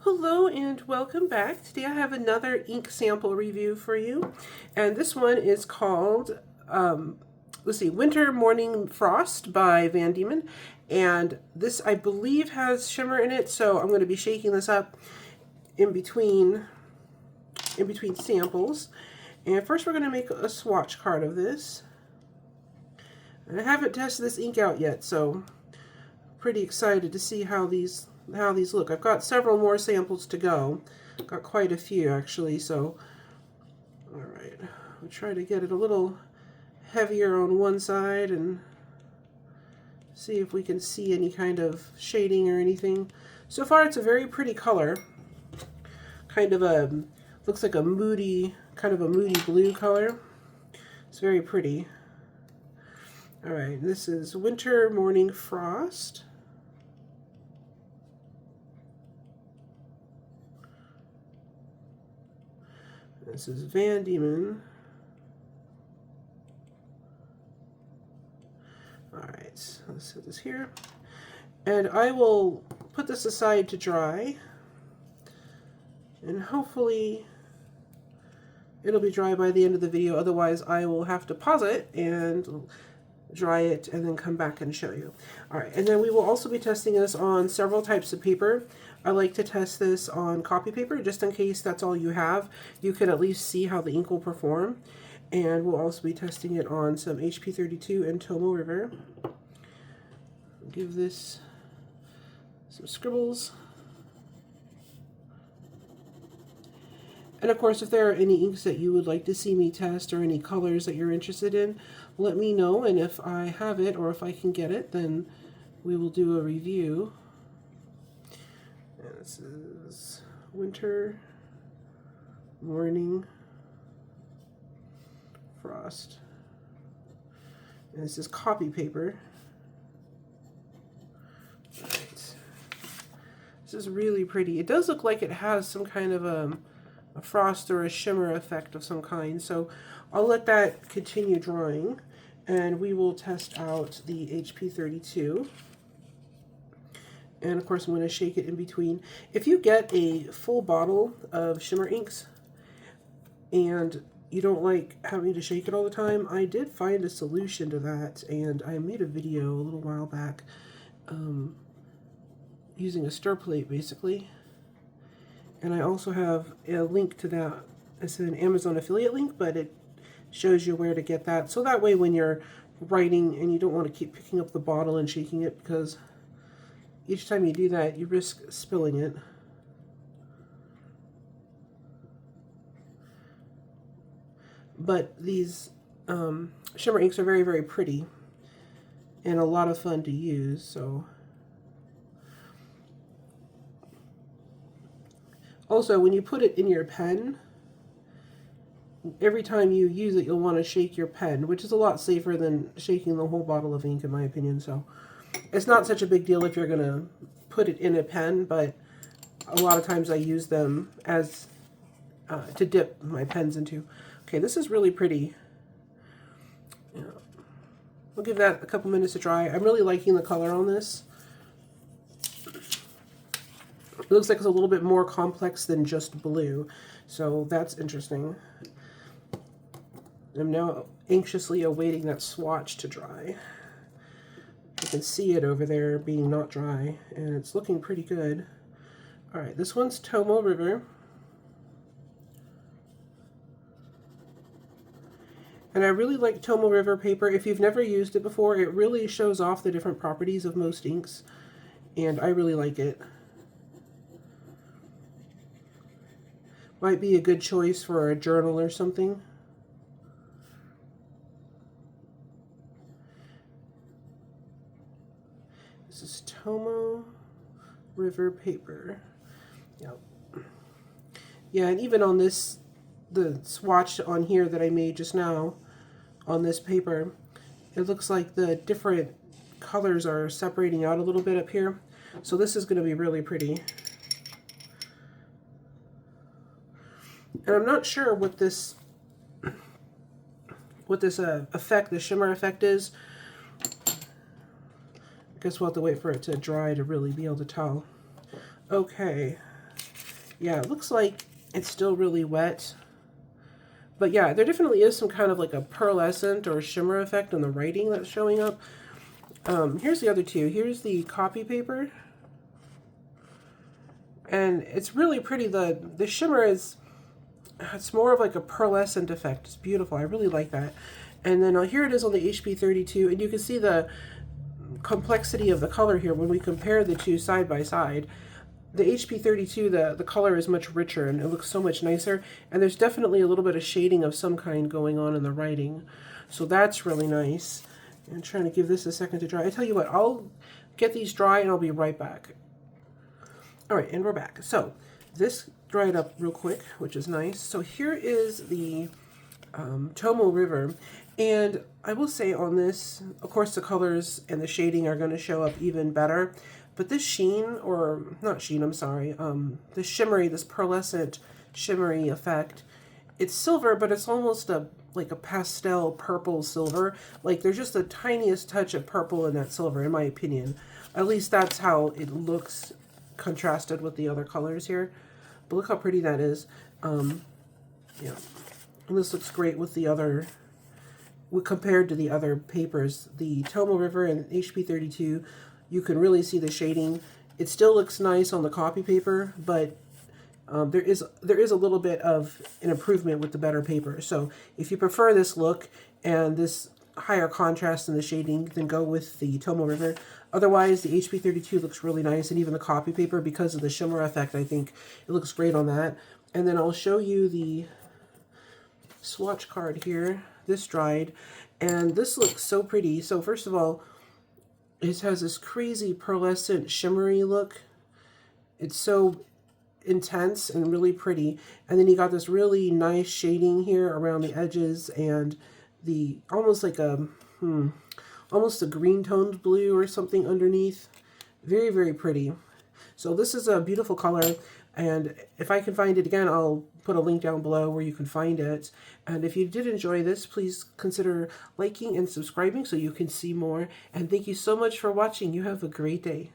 Hello and welcome back. Today I have another ink sample review for you, and this one is called, Winter Morning Frost by Van Dieman, and this I believe has shimmer in it, so I'm going to be shaking this up in between samples. And first we're going to make a swatch card of this. And I haven't tested this ink out yet, so pretty excited to see how these look. I've got several more samples to go. Got quite a few actually, so all right. I'll try to get it a little heavier on one side and see if we can see any kind of shading or anything. So far it's a very pretty color. Kind of a, looks like a moody, kind of a moody blue color. It's very pretty. All right, this is Winter Morning Frost. This is Van Dieman. All right, let's set this here. And I will put this aside to dry. And hopefully it'll be dry by the end of the video. Otherwise, I will have to pause it and dry it and then come back and show you. All right, and then we will also be testing this on several types of paper. I like to test this on copy paper just in case that's all you have. You can at least see how the ink will perform. And we'll also be testing it on some HP 32 and Tomo River. Give this some scribbles. And of course, if there are any inks that you would like to see me test or any colors that you're interested in, let me know. And if I have it or if I can get it, then we will do a review. And this is Winter Morning Frost. And this is copy paper. All right. This is really pretty. It does look like it has some kind of a frost or a shimmer effect of some kind, so I'll let that continue drying and we will test out the HP 32. And of course I'm going to shake it in between. If you get a full bottle of shimmer inks and you don't like having to shake it all the time, I did find a solution to that, and I made a video a little while back using a stir plate basically. And I also have a link to that. It's an Amazon affiliate link, but it shows you where to get that. So that way when you're writing and you don't want to keep picking up the bottle and shaking it, because each time you do that, you risk spilling it. But these shimmer inks are very, very pretty and a lot of fun to use, so. Also, when you put it in your pen, every time you use it, you'll want to shake your pen, which is a lot safer than shaking the whole bottle of ink, in my opinion. So it's not such a big deal if you're going to put it in a pen, but a lot of times I use them as to dip my pens into. Okay, this is really pretty. Yeah. We'll give that a couple minutes to dry. I'm really liking the color on this. It looks like it's a little bit more complex than just blue, so that's interesting. I'm now anxiously awaiting that swatch to dry. You can see it over there being not dry, and it's looking pretty good. All right, this one's Tomo River. And I really like Tomo River paper. If you've never used it before, it really shows off the different properties of most inks, and I really like it. Might be a good choice for a journal or something. This is Tomo River paper. Yep. Yeah, and even on this, the swatch on here that I made just now on this paper, it looks like the different colors are separating out a little bit up here. So this is going to be really pretty. And I'm not sure what this effect, the shimmer effect is. I guess we'll have to wait for it to dry to really be able to tell. Okay, Yeah, it looks like it's still really wet. But yeah, there definitely is some kind of like a pearlescent or shimmer effect on the writing that's showing up. Here's the other two. Here's the copy paper. And it's really pretty. The shimmer is, it's more of like a pearlescent effect. It's beautiful. I really like that. And then here it is on the HP32, and you can see the complexity of the color here when we compare the two side by side. The HP32, the color is much richer and it looks so much nicer, and there's definitely a little bit of shading of some kind going on in the writing. So that's really nice. I'm trying to give this a second to dry. I tell you what, I'll get these dry and I'll be right back. All right, and we're back. So this dried up real quick, which is nice. So here is the Tomo River, and I will say on this, of course, the colors and the shading are going to show up even better. But this sheen, or not sheen, I'm sorry, this shimmery, this pearlescent shimmery effect, it's silver, but it's almost like a pastel purple silver. Like there's just the tiniest touch of purple in that silver, in my opinion. At least that's how it looks contrasted with the other colors here. But look how pretty that is. Yeah, and this looks great with the other, compared to the other papers. The Tomo River and HP32, you can really see the shading. It still looks nice on the copy paper, but there is a little bit of an improvement with the better paper. So if you prefer this look and this higher contrast in the shading, then go with the Tomo River. Otherwise, the HP32 looks really nice, and even the copy paper, because of the shimmer effect, I think it looks great on that. And then I'll show you the swatch card here. This dried, and this looks so pretty. So first of all, it has this crazy pearlescent shimmery look. It's so intense and really pretty. And then you got this really nice shading here around the edges, and the almost like a almost a green toned blue or something underneath. Very, very pretty. So this is a beautiful color, and if I can find it again, I'll put a link down below where you can find it. And if you did enjoy this, please consider liking and subscribing so you can see more. And thank you so much for watching. You have a great day.